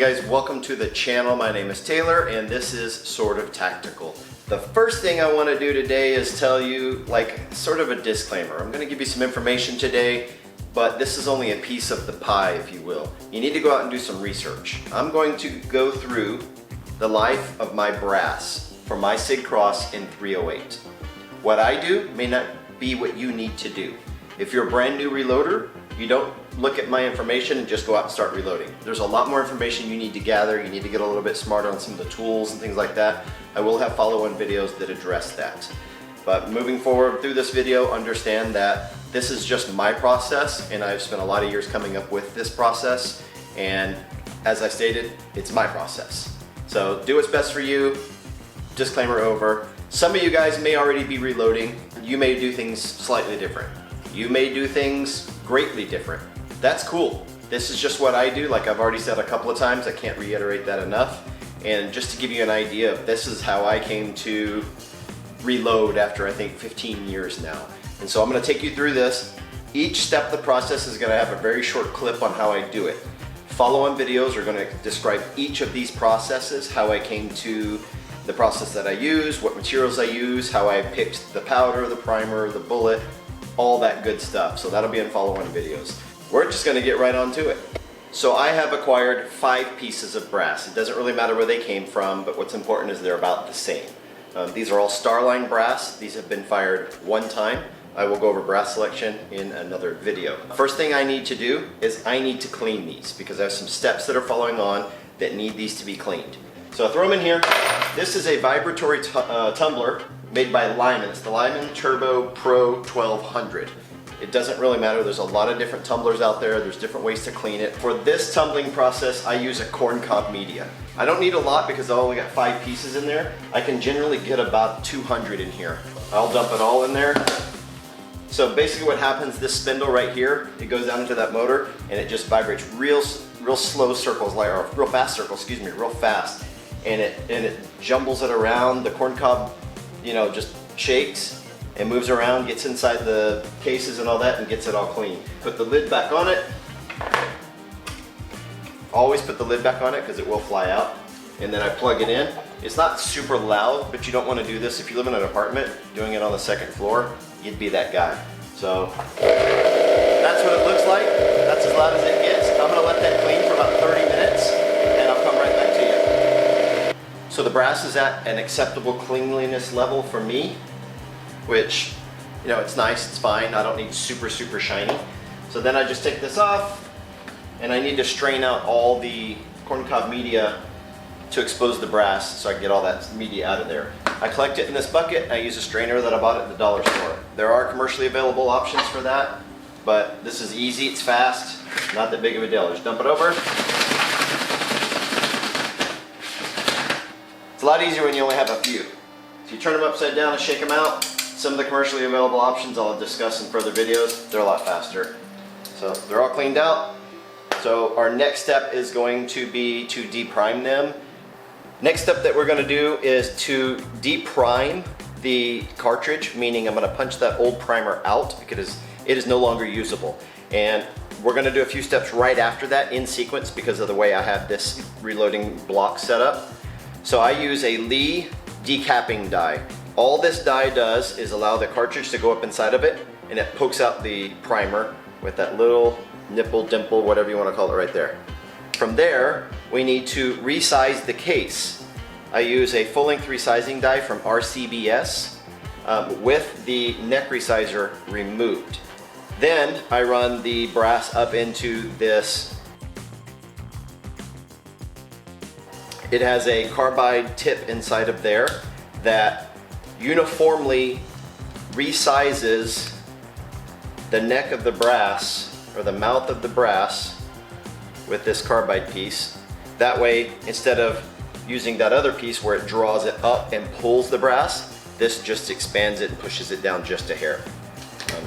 guys, welcome to the channel. My name is Taylor and this is Sort of Tactical. The first thing I want to do today is tell you sort of a disclaimer. I'm going to give you some information today, but this is only a piece of the pie, if you will. You need to go out and do some research. I'm going to go through the life of my brass for my SIG Cross in 308. What I do may not be what you need to do. If you're a brand new reloader, you don't look at my information and just go out and start reloading. There's a lot more information you need to gather. You need to get a little bit smarter on some of the tools and things like that. I will have follow-on videos that address that. But moving forward through this video, understand that this is just my process and I've spent a lot of years coming up with this process. And as I stated, it's my process. So do what's best for you. Disclaimer over. Some of you guys may already be reloading. You may do things slightly different. You may do things greatly different. That's cool. This is just what I do. Like I've already said a couple of times, I can't reiterate that enough. And just to give you an idea of this is how I came to reload after I think 15 years now. And so I'm going to take you through this. Each step of the process is going to have a very short clip on how I do it. Follow-on videos are going to describe each of these processes, how I came to the process that I use, what materials I use, how I picked the powder, the primer, the bullet, all that good stuff. So that'll be in follow-on videos. We're just going to get right on to it. So I have acquired 5 pieces of brass. It doesn't really matter where they came from, but what's important is they're about the same. These are all Starline brass. These have been fired one time. I will go over brass selection in another video. First thing I need to do is I need to clean these because I have some steps that are following on that need these to be cleaned. So I throw them in here. This is a vibratory tumbler made by Lyman. It's the Lyman Turbo Pro 1200. It doesn't really matter. There's a lot of different tumblers out there. There's different ways to clean it. For this tumbling process, I use a corncob media. I don't need a lot because I only got 5 pieces in there. I can generally get about 200 in here. I'll dump it all in there. So basically what happens, this spindle right here, it goes down into that motor and it just vibrates real slow circles, or real fast circles, excuse me, real fast. And it jumbles it around. The corncob, just shakes and moves around, gets inside the cases and all that, and gets it all clean. Put the lid back on it. Always put the lid back on it because it will fly out. And then I plug it in. It's not super loud, but you don't want to do this if you live in an apartment. Doing it on the 2nd floor, you'd be that guy. So that's what it looks like. That's as loud as it gets. I'm going to let that clean for about 30 minutes, and I'll come right back to you. So the brass is at an acceptable cleanliness level for me, which, it's nice, it's fine. I don't need super shiny. So then I just take this off and I need to strain out all the corncob media to expose the brass so I can get all that media out of there. I collect it in this bucket and I use a strainer that I bought at the dollar store. There are commercially available options for that, but this is easy, it's fast, not that big of a deal. Just dump it over. It's a lot easier when you only have a few. So you turn them upside down and shake them out. Some of the commercially available options I'll discuss in further videos. They're a lot faster. So they're all cleaned out. So our next step is going to be to deprime them. Next step that we're going to do is to deprime the cartridge, meaning I'm going to punch that old primer out because it is no longer usable. And we're going to do a few steps right after that in sequence because of the way I have this reloading block set up. So I use a Lee decapping die. All this die does is allow the cartridge to go up inside of it, and it pokes out the primer with that little nipple, dimple, whatever you want to call it right there. From there, we need to resize the case. I use a full-length resizing die from RCBS with the neck resizer removed. Then I run the brass up into this. It has a carbide tip inside of there that uniformly resizes the neck of the brass, or the mouth of the brass, with this carbide piece. That way, instead of using that other piece where it draws it up and pulls the brass, this just expands it and pushes it down just a hair.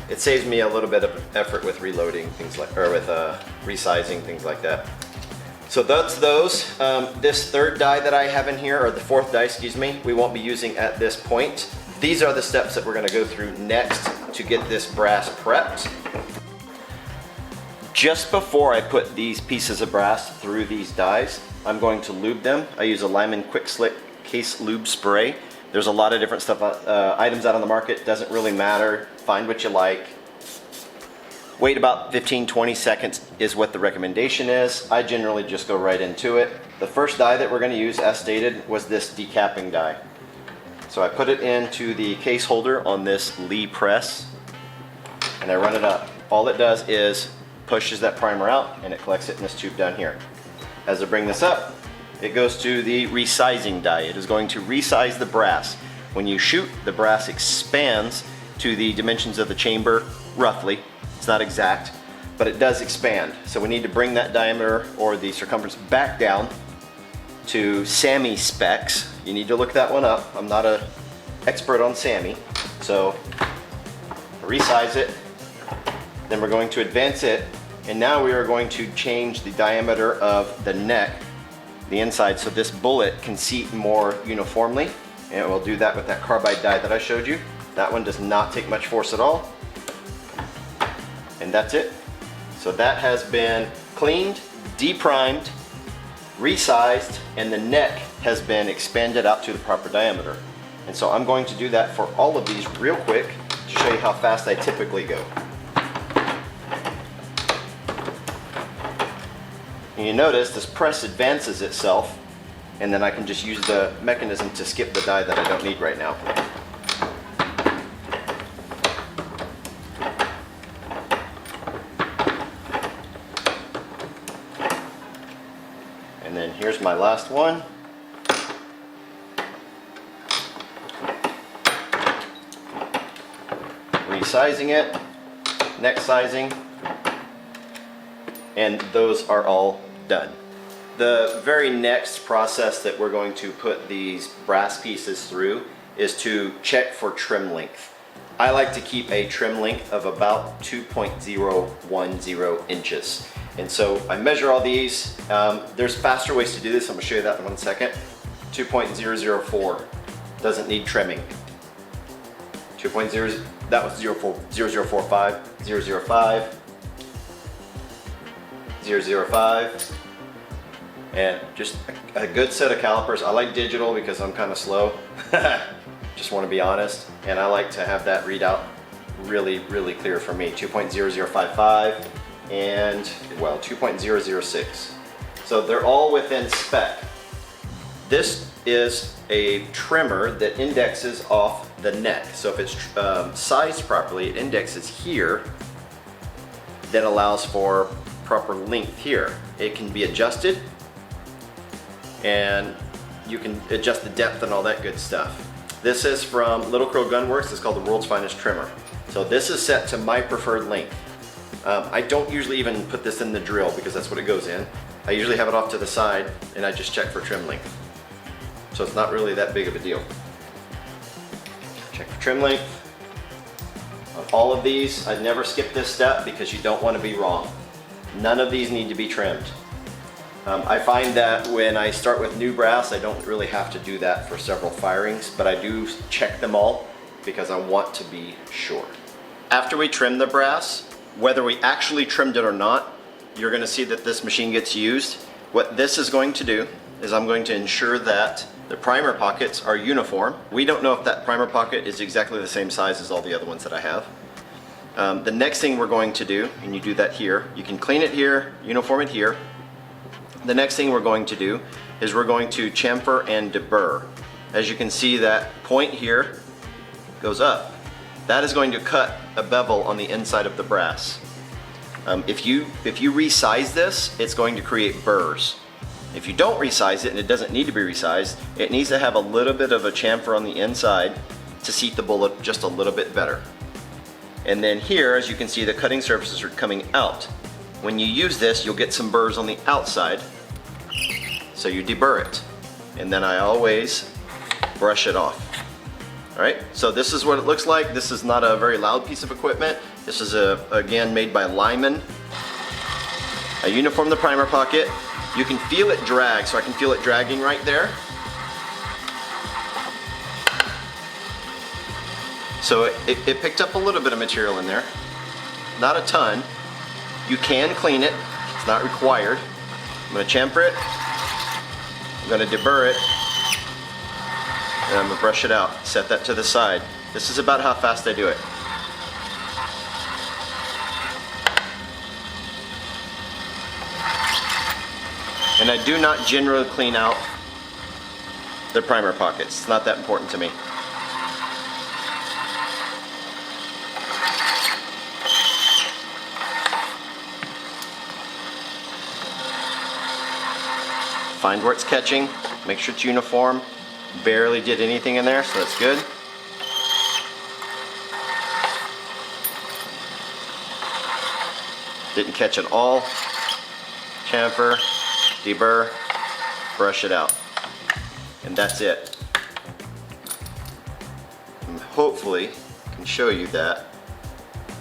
It saves me a little bit of effort with reloading things like, or with resizing, things like that. So that's those. This third die that I have in here, or the 4th die, excuse me, we won't be using at this point. These are the steps that we're going to go through next to get this brass prepped. Just before I put these pieces of brass through these dies, I'm going to lube them. I use a Lyman Quick Slick Case Lube Spray. There's a lot of different stuff, items out on the market, doesn't really matter. Find what you like. Wait about 15-20 seconds is what the recommendation is. I generally just go right into it. The first die that we're going to use, as stated, was this decapping die. So I put it into the case holder on this Lee press and I run it up. All it does is pushes that primer out and it collects it in this tube down here. As I bring this up, it goes to the resizing die. It is going to resize the brass. When you shoot, the brass expands to the dimensions of the chamber, roughly. It's not exact, but it does expand. So we need to bring that diameter or the circumference back down to SAMI specs. You need to look that one up. I'm not an expert on SAMI. So resize it, then we're going to advance it, and now we are going to change the diameter of the neck, the inside, so this bullet can seat more uniformly, and we'll do that with that carbide die that I showed you. That one does not take much force at all, and that's it. So that has been cleaned, deprimed, resized, and the neck has been expanded out to the proper diameter. And so I'm going to do that for all of these real quick to show you how fast I typically go. And you notice this press advances itself, and then I can just use the mechanism to skip the die that I don't need right now. And then here's my last one. Resizing it, neck sizing, and those are all done. The very next process that we're going to put these brass pieces through is to check for trim length. I like to keep a trim length of about 2.010 inches. And so I measure all these. There's faster ways to do this. I'm gonna show you that in 1 second. 2.004 doesn't need trimming. 2.0, that was 0045, 005, 005, and just a good set of calipers. I like digital because I'm kind of slow. Just want to be honest, and I like to have that readout really clear for me. 2.0055 and, well, 2.006. So they're all within spec. This is a trimmer that indexes off the neck. So if it's sized properly, it indexes here, that allows for proper length here. It can be adjusted, and you can adjust the depth and all that good stuff. This is from Little Crow Gun Works. It's called the World's Finest Trimmer. So this is set to my preferred length. I don't usually even put this in the drill because that's what it goes in. I usually have it off to the side and I just check for trim length. So it's not really that big of a deal. Check for trim length. On all of these, I'd never skip this step because you don't want to be wrong. None of these need to be trimmed. I find that when I start with new brass, I don't really have to do that for several firings, but I do check them all because I want to be sure. After we trim the brass, whether we actually trimmed it or not, you're going to see that this machine gets used. What this is going to do is I'm going to ensure that the primer pockets are uniform. We don't know if that primer pocket is exactly the same size as all the other ones that I have. The next thing we're going to do, and you do that here, you can clean it here, uniform it here. The next thing we're going to do is we're going to chamfer and deburr. As you can see, that point here goes up. That is going to cut a bevel on the inside of the brass. If you resize this, it's going to create burrs. If you don't resize it, and it doesn't need to be resized, it needs to have a little bit of a chamfer on the inside to seat the bullet just a little bit better. And then here, as you can see, the cutting surfaces are coming out. When you use this, you'll get some burrs on the outside, so you deburr it. And then I always brush it off. All right, so this is what it looks like. This is not a very loud piece of equipment. This is, again, made by Lyman. I uniform the primer pocket. You can feel it drag, so I can feel it dragging right there. So it picked up a little bit of material in there, not a ton. You can clean it, it's not required. I'm gonna chamfer it, I'm gonna deburr it, and I'm gonna brush it out. Set that to the side. This is about how fast I do it. And I do not generally clean out the primer pockets. It's not that important to me. Find where it's catching, make sure it's uniform. Barely did anything in there, so that's good. Didn't catch at all. Chamfer, deburr, brush it out. And that's it. And hopefully I can show you that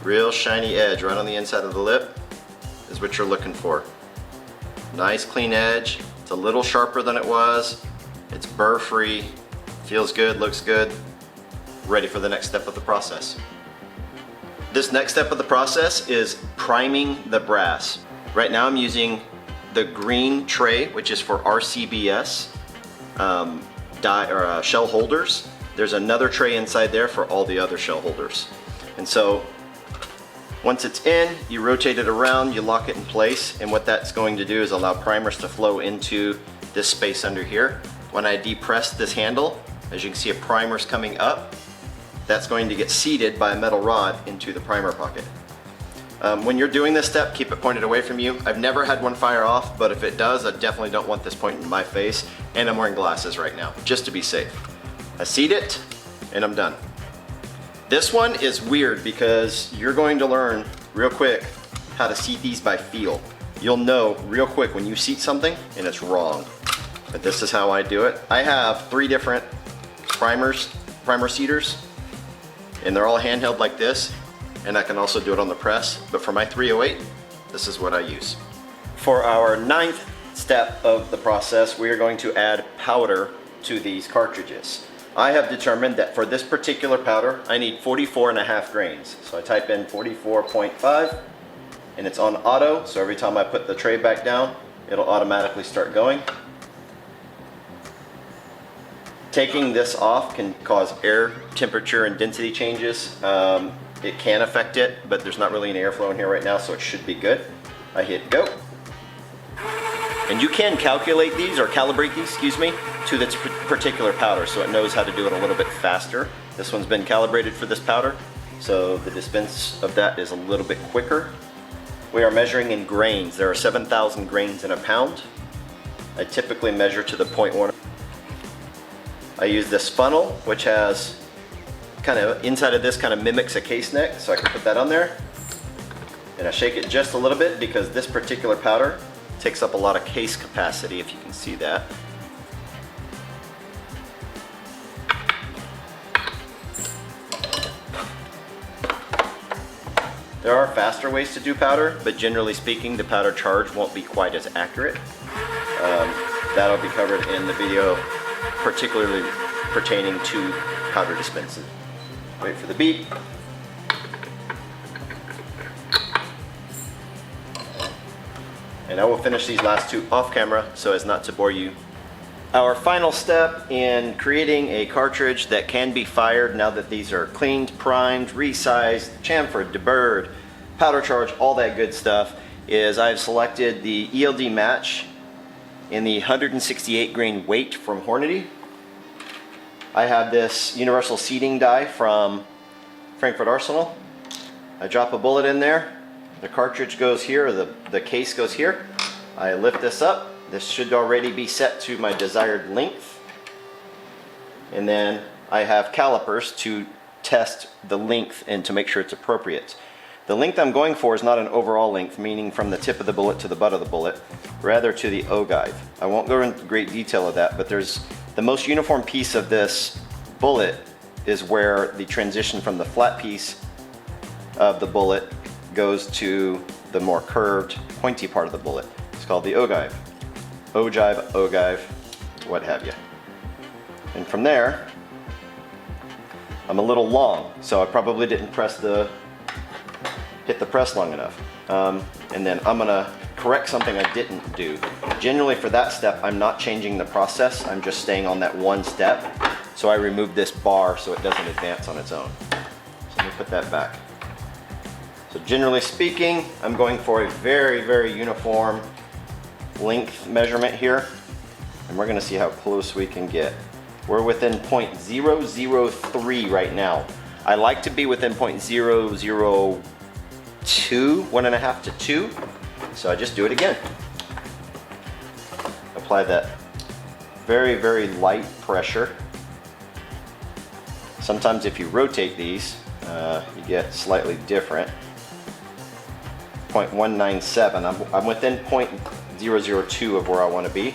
real shiny edge right on the inside of the lip is what you're looking for. Nice clean edge. It's a little sharper than it was. It's burr free, feels good, looks good. Ready for the next step of the process. This next step of the process is priming the brass. Right now I'm using the green tray, which is for RCBS shell holders. There's another tray inside there for all the other shell holders. And so once it's in, you rotate it around, you lock it in place, and what that's going to do is allow primers to flow into this space under here. When I depress this handle, as you can see, a primer's coming up. That's going to get seated by a metal rod into the primer pocket. When you're doing this step, keep it pointed away from you. I've never had one fire off, but if it does, I definitely don't want this pointing in my face, and I'm wearing glasses right now, just to be safe. I seat it, and I'm done. This one is weird because you're going to learn real quick how to seat these by feel. You'll know real quick when you seat something and it's wrong. But this is how I do it. I have 3 different primer seaters, and they're all handheld like this, and I can also do it on the press. But for my 308, this is what I use. For our 9th step of the process, we are going to add powder to these cartridges. I have determined that for this particular powder, I need 44.5 grains. So I type in 44.5, and it's on auto, so every time I put the tray back down, it'll automatically start going. Taking this off can cause air temperature and density changes. It can affect it, but there's not really any airflow in here right now, so it should be good. I hit go. And you can calculate these, or calibrate these, excuse me, to this particular powder, so it knows how to do it a little bit faster. This one's been calibrated for this powder, so the dispense of that is a little bit quicker. We are measuring in grains. There are 7,000 grains in a pound. I typically measure to the 0.1. I use this funnel, which has kind of, inside of this kind of mimics a case neck, so I can put that on there. And I shake it just a little bit because this particular powder takes up a lot of case capacity, if you can see that. There are faster ways to do powder, but generally speaking, the powder charge won't be quite as accurate. That'll be covered in the video, particularly pertaining to powder dispensing. Wait for the beep. And I will finish these last 2 off camera so as not to bore you. Our final step in creating a cartridge that can be fired now that these are cleaned, primed, resized, chamfered, deburred, powder charge, all that good stuff, is I've selected the ELD match in the 168 grain weight from Hornady. I have this universal seating die from Frankfurt Arsenal. I drop a bullet in there. The cartridge goes here, or the case goes here. I lift this up. This should already be set to my desired length. And then I have calipers to test the length and to make sure it's appropriate. The length I'm going for is not an overall length, meaning from the tip of the bullet to the butt of the bullet, rather to the ogive. I won't go into great detail of that, but there's the most uniform piece of this bullet is where the transition from the flat piece of the bullet goes to the more curved, pointy part of the bullet. It's called the ogive. Ogive, what have you. And from there, I'm a little long, so I probably didn't press the hit the press long enough. And then I'm gonna correct something I didn't do. Generally for that step, I'm not changing the process, I'm just staying on that one step. So I remove this bar so it doesn't advance on its own. So let me put that back. So generally speaking, I'm going for a very, very uniform length measurement here. And we're gonna see how close we can get. We're within 0.003 right now. I like to be within 0.002, 1.5 to 2. So I just do it again. Apply that very, very light pressure. Sometimes if you rotate these, you get slightly different. 0.197, I'm within 0.002 of where I want to be.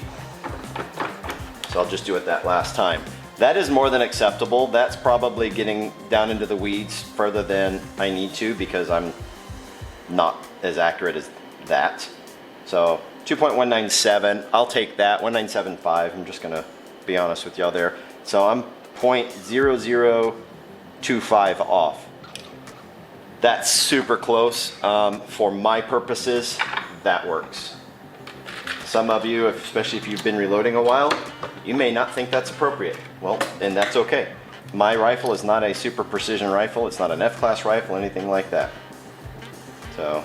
So I'll just do it that last time. That is more than acceptable. That's probably getting down into the weeds further than I need to because I'm not as accurate as that. So 2.197, I'll take that. 1975, I'm just gonna be honest with y'all there. So I'm 0.0025 off. That's super close. For my purposes, that works. Some of you, especially if you've been reloading a while, you may not think that's appropriate. Well, and that's okay. My rifle is not a super precision rifle. It's not an F-class rifle, anything like that. So,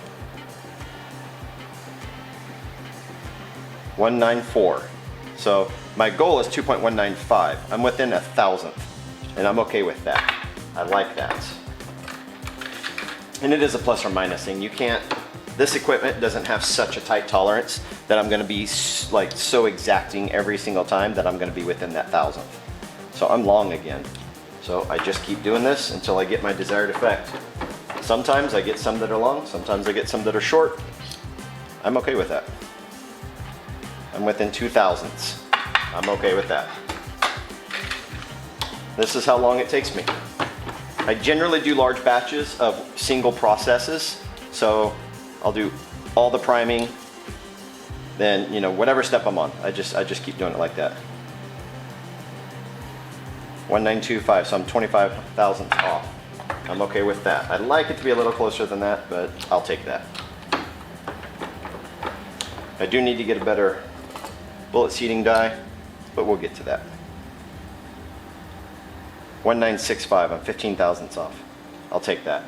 194. So my goal is 2.195. I'm within 1,000th, and I'm okay with that. I like that. And it is a plus or minus thing. You can't, this equipment doesn't have such a tight tolerance that I'm gonna be like so exacting every single time that I'm gonna be within that 1,000th. So I'm long again. So I just keep doing this until I get my desired effect. Sometimes I get some that are long, sometimes I get some that are short. I'm okay with that. I'm within 2,000ths. I'm okay with that. This is how long it takes me. I generally do large batches of single processes, so I'll do all the priming, then whatever step I'm on, I just keep doing it like that. 1925, so I'm 25,000ths off. I'm okay with that. I'd like it to be a little closer than that, but I'll take that. I do need to get a better bullet seating die, but we'll get to that. 1965, I'm 15,000ths off. I'll take that.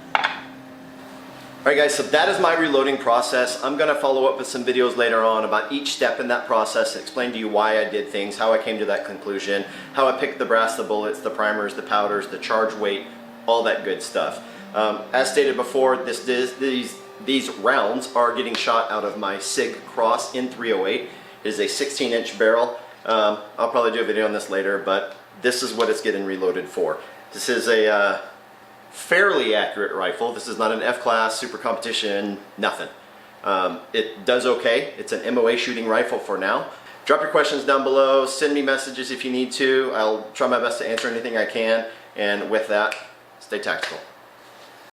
Alright guys, so that is my reloading process. I'm going to follow up with some videos later on about each step in that process, explain to you why I did things, how I came to that conclusion, how I picked the brass, the bullets, the primers, the powders, the charge weight, all that good stuff. As stated before, these rounds are getting shot out of my SIG Cross in 308. It is a 16-inch barrel. I'll probably do a video on this later, but this is what it's getting reloaded for. This is a fairly accurate rifle. This is not an F-class, super competition, nothing. It does okay. It's an MOA shooting rifle for now. Drop your questions down below. Send me messages if you need to. I'll try my best to answer anything I can. And with that, stay tactical.